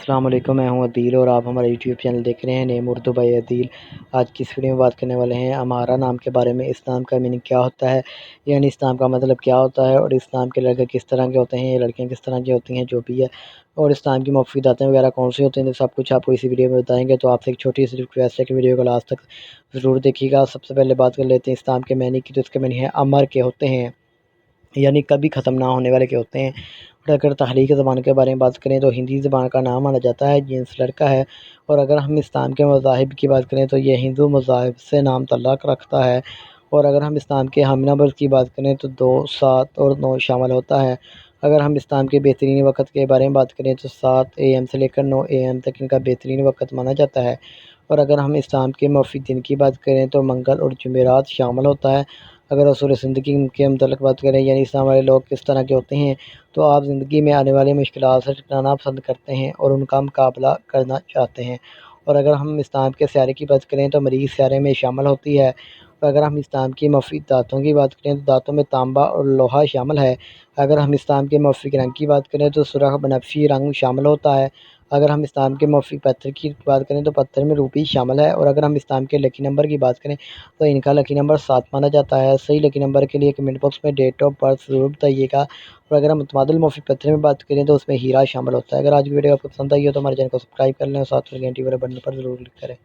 السلام علیکم، میں ہوں عدیل اور آپ ہمارا یوٹیوب چینل دیکھ رہے ہیں نیم اردو بائی عدیل۔ آج کی اس ویڈیو میں بات کرنے والے ہیں امارہ نام کے بارے میں۔ اسلام کا میننگ کیا ہوتا ہے، یعنی اسلام کا مطلب کیا ہوتا ہے، اور اسلام کے لڑکے کس طرح کے ہوتے ہیں، لڑکیاں کس طرح کی ہوتی ہیں جو بھی ہے، اور اسلام کی مفید باتیں وغیرہ کون سی ہوتی ہیں، سب کچھ آپ کو اسی ویڈیو میں بتائیں گے۔ تو آپ سے ایک چھوٹی سی ریکویسٹ ہے کہ ویڈیو کو لاسٹ تک ضرور دیکھیے گا۔ سب سے پہلے بات کر لیتے ہیں اسلام کے معنی کی، تو اس کے معنی ہے امر کے ہوتے ہیں، یعنی کبھی ختم نہ ہونے والے کے ہوتے ہیں۔ اور اگر تخلیقی زبان کے بارے میں بات کریں تو ہندی زبان کا نام مانا جاتا ہے، جنس لڑکا ہے۔ اور اگر ہم اسلام کے مذاہب کی بات کریں تو یہ ہندو مذاہب سے نام تعلق رکھتا ہے۔ اور اگر ہم اسلام کے حامل نمبر کی بات کریں تو 2، 7 اور 9 شامل ہوتا ہے۔ اگر ہم اسلام کے بہترین وقت کے بارے میں بات کریں تو 7 AM سے لے کر 9 AM تک ان کا بہترین وقت مانا جاتا ہے۔ اور اگر ہم اسلام کے مفید دن کی بات کریں تو منگل اور جمعرات شامل ہوتا ہے۔ اگر اصول زندگی کے متعلق بات کریں، یعنی اسلام والے لوگ کس طرح کے ہوتے ہیں، تو آپ زندگی میں آنے والی مشکلات سے ٹکرانا پسند کرتے ہیں اور ان کا مقابلہ کرنا چاہتے ہیں۔ اور اگر ہم اسلام کے سیارے کی بات کریں تو مریخ سیارے میں شامل ہوتی ہے۔ اور اگر ہم اسلام کی مفید دانتوں کی بات کریں تو دانتوں میں تانبا اور لوہا شامل ہے۔ اگر ہم اسلام کے مفید رنگ کی بات کریں تو سرخ بنفشی رنگ شامل ہوتا ہے۔ اگر ہم اسلام کے مفید پتھر کی بات کریں تو پتھر میں روبی شامل ہے۔ اور اگر ہم اسلام کے لکی نمبر کی بات کریں تو ان کا لکی نمبر 7 مانا جاتا ہے۔ صحیح لکی نمبر کے لیے کمنٹ باکس میں ڈیٹ آف برتھ ضرور بتائیے گا۔ اور اگر ہم متبادل مفید پتھر میں بات کریں تو اس میں ہیرا شامل ہوتا ہے۔ اگر آج کی ویڈیو آپ کو پسند آئی ہو تو ہمارے چینل کو سبسکرائب کر لیں اور ساتھ میں گھنٹی والے بٹن پر ضرور کلک کریں۔